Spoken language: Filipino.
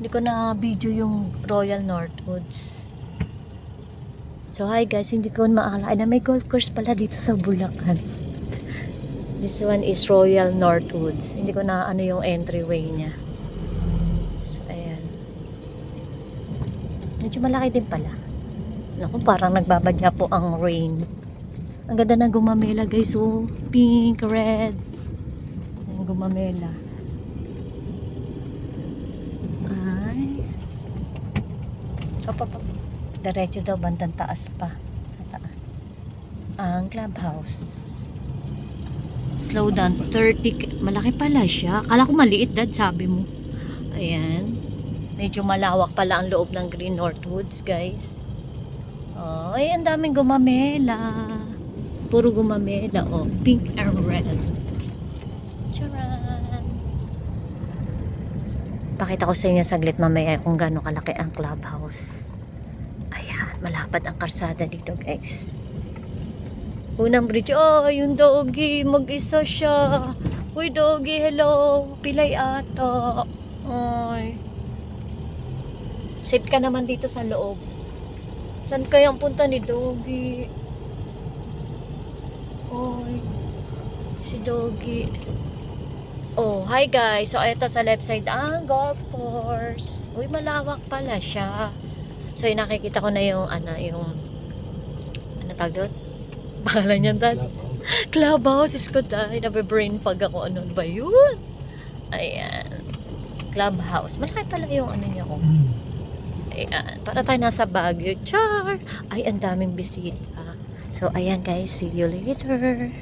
Hindi ko na video yung Royal Northwoods. So hi guys, hindi ko maakala na may golf course pala dito sa Bulacan. This one is Royal Northwoods. Hindi ko na ano yung entryway niya. So ayan. Medyo malaki din pala. Naku, parang nagbabadya po ang rain. Ang ganda na gumamela guys. Oh, pink, red. Ayan, gumamela. Ay. Op. Diretso daw, bandang taas pa. Ang clubhouse. Slow down. 30. Malaki pala siya. Kala ko maliit, dad, sabi mo. Ayan. Medyo malawak pala ang loob ng Green Northwoods, guys. Oh, ay, ang daming gumamela. Puro gumamela. Oh, pink and red. Charan! Pakita ko sa inyo saglit mamaya kung gaano kalaki ang clubhouse. Ayan, malapad ang karsada dito, guys. Unang bridge. Oh, yung doggy. Mag-isa siya. Uy, doggy, hello. Pilay ata. Ay. Safe ka naman dito sa loob. Saan kayang punta ni doggy? Oy. Si doggy. Oh, hi guys. So, ito sa left side ang golf course. Uy, malawak pala siya. So, yung nakikita ko na yung, ano tawag doon? Pangalan niyan, dad? Clubhouse. Isko dahil. Nabe-brain fog ako. Ano ba yun? Ayan. Clubhouse. Malaki pala yung ano niya ko. Ayan. Para tayo nasa Baguio. Char! Ay, ang daming bisita. So, ayan guys. See you later.